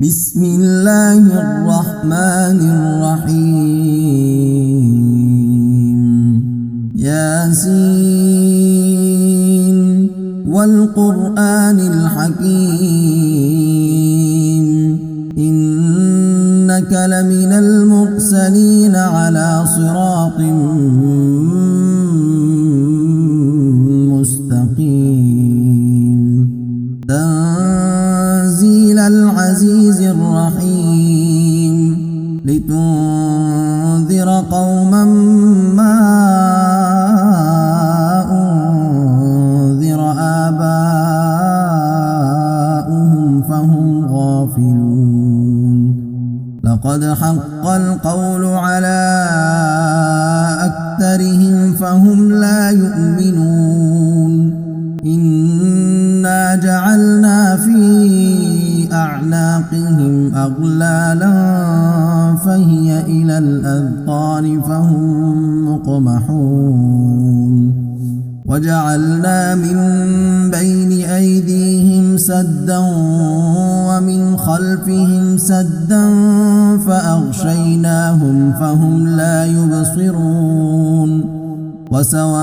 بسم الله الرحمن الرحيم ياسين والقرآن الحكيم إنك لمن المرسلين على صراط مستقيم تنزيل العزيز الرحيم لتنذر قوما ما أنذر آباؤهم فهم غافلون لقد حق القول على أكثرهم فهم لا يؤمنون إنا جعلنا في أعناقهم أغلالا فهي إلى الأذقان فهم مقمحون وجعلنا من بين أيديهم سدا ومن خلفهم سدا فأغشيناهم فهم لا يبصرون وسواء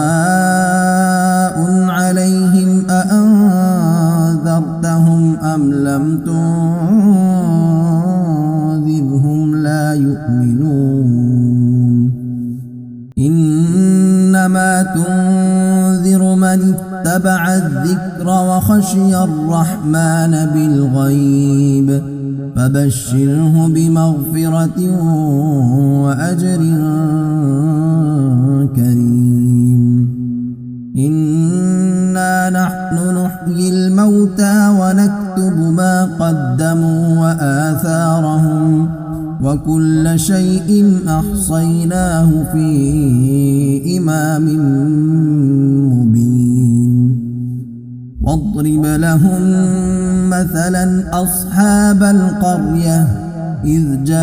عليهم أأنذرتهم أم لم تنذرهم لا يؤمنون إنما تنذر من اتبع الذكر وخشي الرحمن بالغيب فبشره بمغفرة وأجر كريم إنا نحن نحيي الموتى ونكتب ما قدموا وآثارهم وكل شيء أحصيناه في إمام مبين واضرب لهم مثلا أصحاب القرية إذ جاءها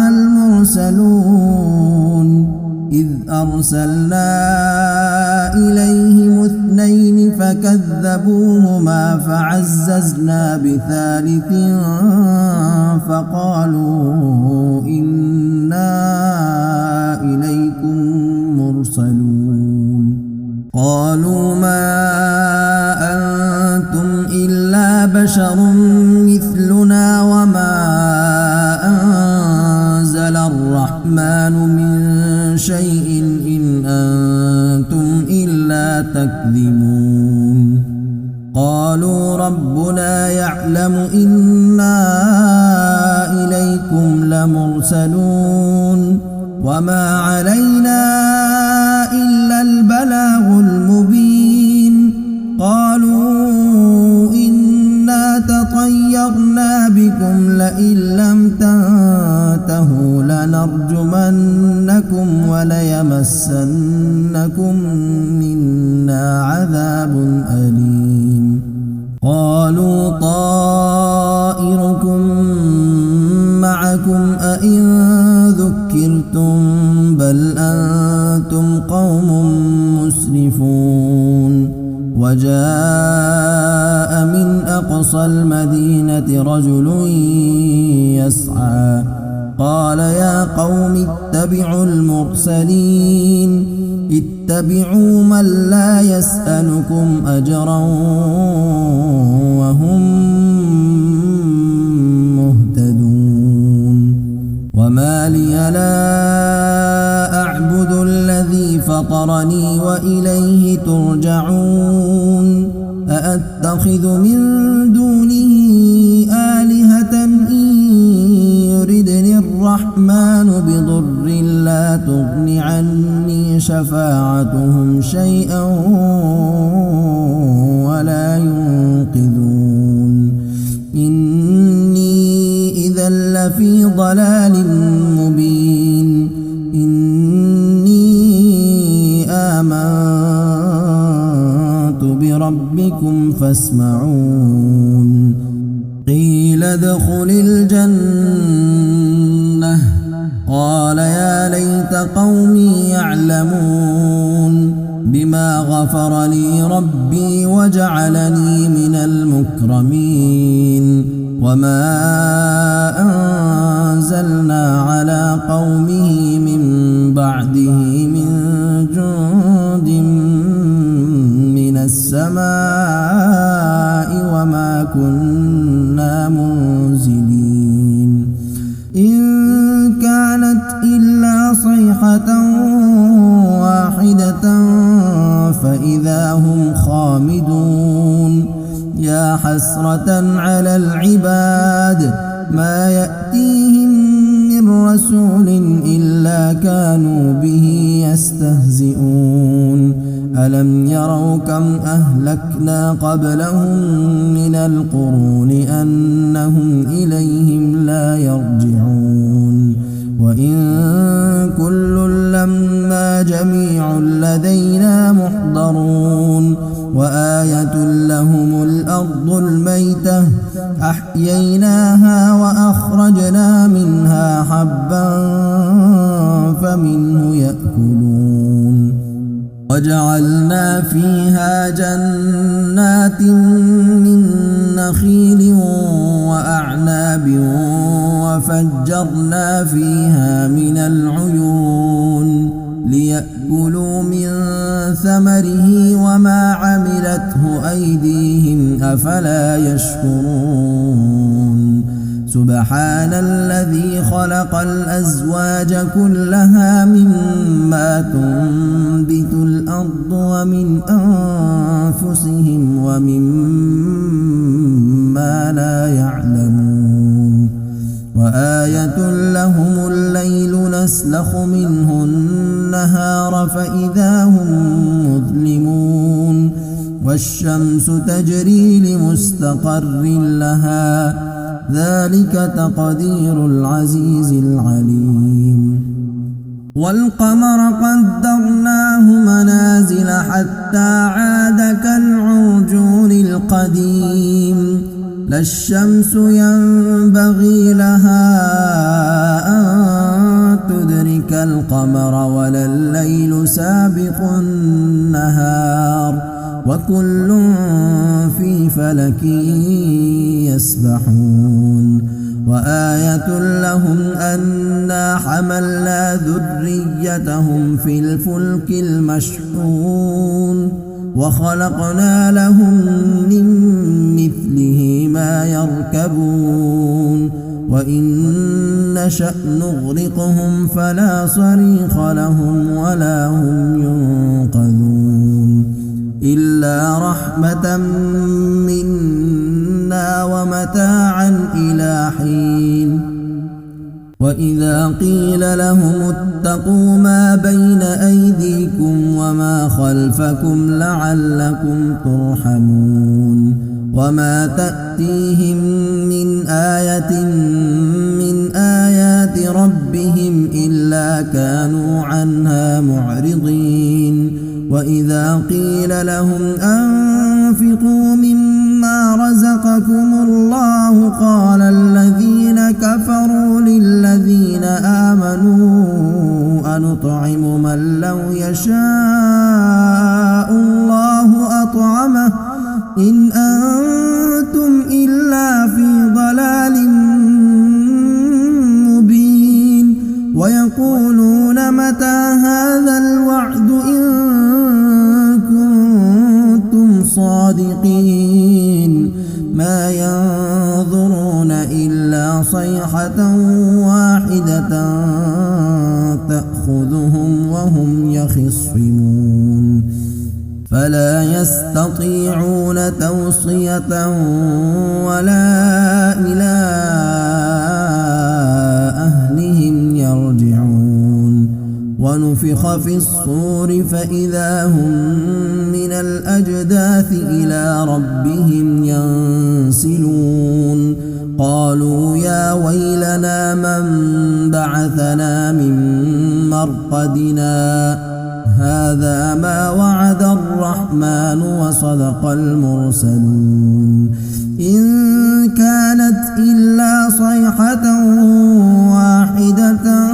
المرسلون إذ أرسلنا إليهم اثنين فكذبوهما فعززنا بثالث فقالوا إنا إليكم مرسلون قالوا ما أنتم إلا بشر مثلنا وما أنزل الرحمن من شيء إن أنتم إلا تكذبون قالوا ربنا يعلم إنا إليكم لمرسلون وما علينا إلا البلاغ المبين قالوا إنا تطيرنا بكم لئن لم تنتهوا لنرجمنكم وليمسنكم منا عذاب أليم قالوا طائركم معكم أئن ذكرتم بل أنتم قوم مسرفون وجاء من أقصى المدينة رجل يسعى قال يا قوم اتبعوا المرسلين اتبعوا من لا يسألكم أجرا وهم مهتدون وما لي لا أعبد الذي فطرني وإليه ترجعون أأتخذ من دونه آلهة إن يردني الرحمن بضر لا تغن عني شفاعتهم شيئا ولا ينقذون إني إذا لفي ضلال مبين إني آمنت بربكم فاسمعون قيل ادخل الجنة قال يا ليت قومي يعلمون بما غفر غفر لي ربي وجعلني من المكرمين وما أنزلنا على قومه من بعده من جند من السماء وما كنا منزلين إن كانت إلا صيحة واحدة فإذا هم خامدون يا حسرة على العباد ما يأتيهم من رسول إلا كانوا به يستهزئون ألم يروا كم أهلكنا قبلهم من القرون أنهم إليهم لا يرجعون وإن كل لما جميع لدينا محضرون وآية لهم الأرض الميتة أحييناها وأخرجنا منها حبا فمنه يأكلون وجعلنا فيها جنات من نخيل وأعناب وفجرنا فيها من العيون ليأكلوا من ثمره وما عملته أيديهم أفلا يشكرون سبحان الذي خلق الأزواج كلها مما تنبت الأرض ومن أنفسهم ومما لا يعلمون وآية لهم الليل نسلخ منه النهار فإذا هم مظلمون والشمس تجري لمستقر لها ذلك تقدير العزيز العليم والقمر قدرناه منازل حتى عاد كالعرجون القديم لا الشمس ينبغي لها أن تدرك القمر ولا الليل سابق النهار وكل في فلك يسبحون وآية لهم أنا حملنا ذريتهم في الفلك المشحون وخلقنا لهم من مثله ما يركبون وإن نشأ نغرقهم فلا صريخ لهم ولا هم ينقذون إلا رحمة منا ومتاعا إلى حين وإذا قيل لهم اتقوا ما بين أيديكم وما خلفكم لعلكم ترحمون وما تأتيهم من آية من آيات ربهم إلا كانوا عنها معرضين وإذا قيل لهم أنفقوا مما رزقكم الله قال الذين كفروا للذين آمنوا أنطعم من لو يشاء الله أطعمه إن أنتم إلا في ضلال مبين ويقولون متى هذا الوعد إن كنتم صادقين ما ينظرون إلا صيحة واحدة تأخذهم وهم يخصمون فلا يستطيعون توصية ولا إلى أهلهم يرجعون ونفخ في الصور فإذا هم من الأجداث إلى ربهم ينسلون قالوا يا ويلنا من بعثنا من مرقدنا هذا ما وعد الرحمن وصدق المرسلون إن كانت إلا صيحة واحدة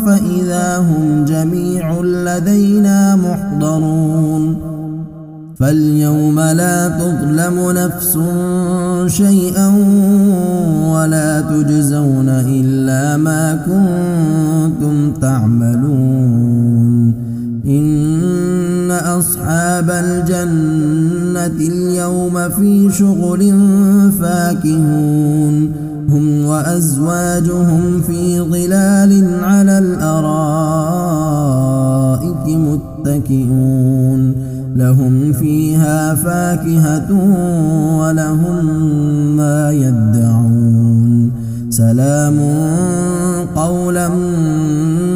فإذا هم جميع لدينا محضرون فاليوم لا تظلم نفس شيئا ولا تجزون إلا ما كنتم تعملون إن أصحاب الجنة اليوم في شغل فاكهون هم وأزواجهم في ظلال على الأرائك متكئون لهم فيها فاكهة ولهم ما يدعون سلام قولا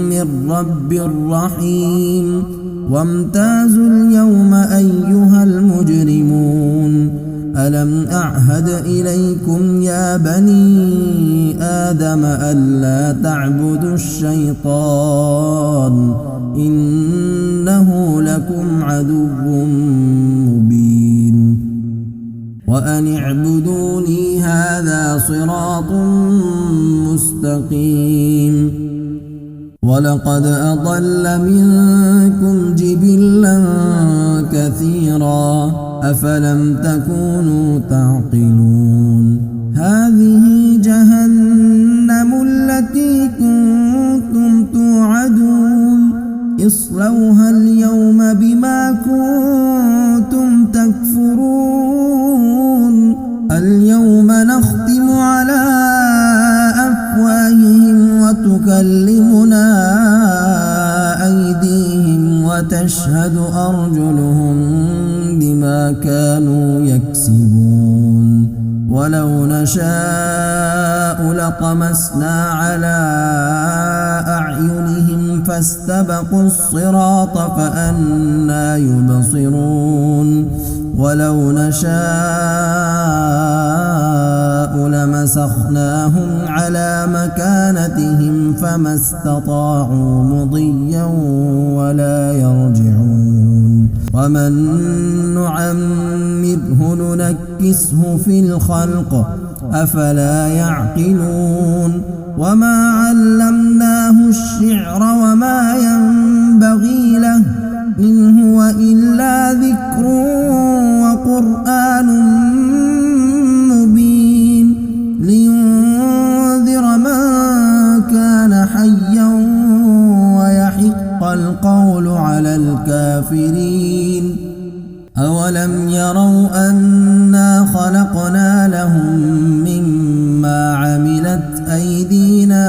من رب رحيم وامتازوا اليوم أيها المجرمون ألم أعهد إليكم يا بني آدم ألا تعبدوا الشيطان إنه لكم عدو مبين وأن اعبدوني هذا صراط مستقيم ولقد أضل منكم جبلا كثيرا أفلم تكونوا تعقلون هذه جهنم التي كنتم توعدون اصلوها اليوم بما كنتم تكفرون اليوم نختم على أفواههم وتكلمنا أيديهم وتشهد أرجلهم بما كانوا يكسبون ولو نشاء لطمسنا على أعينهم فاستبقوا الصراط فأنى يبصرون ولو نشاء لمسخناهم على مكانتهم فما استطاعوا مضيا ولا يرجعون ومن نعمره ننكسه في الخلق أفلا يعقلون وما علمناه الشعر وما ينبغي له إن هو إلا ذكر وقرآن مبين لينذر من كان حيا ويحق القول على الكافرين أولم يروا أنا خلقنا لهم مما عملت أيدينا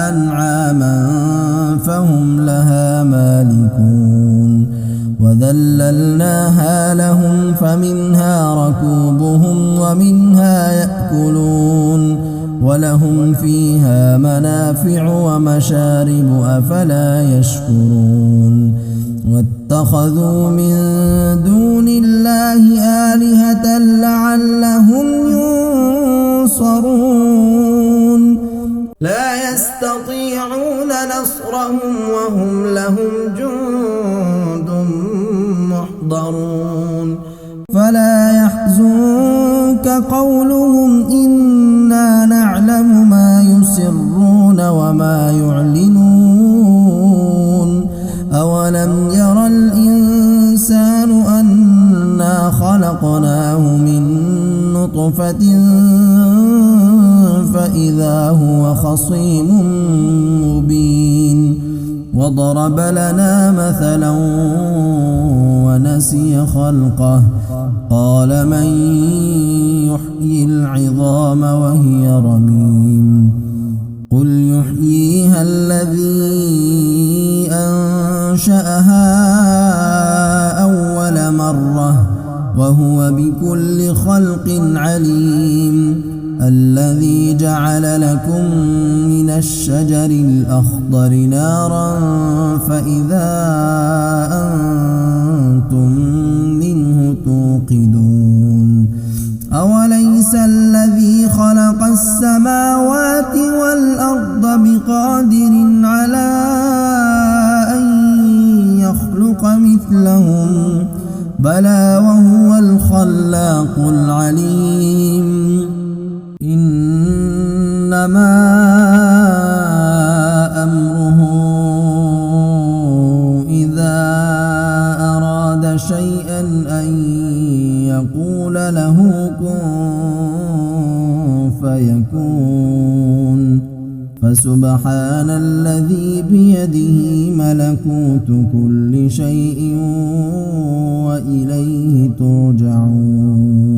أنعاما فهم لها مالكون وذللناها لهم فمنها ركوبهم ومنها يأكلون ولهم فيها منافع ومشارب أفلا يشكرون واتخذوا من دون الله آلهة لعلهم ينصرون لا يستطيعون نصرهم وهم لهم جند محضرون فلا يحزنك قولهم إنا نعلم ما يسرون وما يعلنون أولم ير الإنسان أنا خلقناه من نطفة فإذا هو خصيم مبين وضرب لنا مثلا ونسي خلقه قال من يحيي العظام وهي رميم قل يحييها الذي أنشأها أول مرة وهو بكل خلق عليم الذي جعل لكم من الشجر الأخضر نارا فإذا أنتم منه توقدون أوليس الذي خلق السماوات والأرض بقادر على أن يخلق مثلهم بلى وهو الخلاق العليم إنما أمره إذا أراد شيئا فيكون. فسبحان الذي بيده ملكوت كل شيء وإليه ترجعون.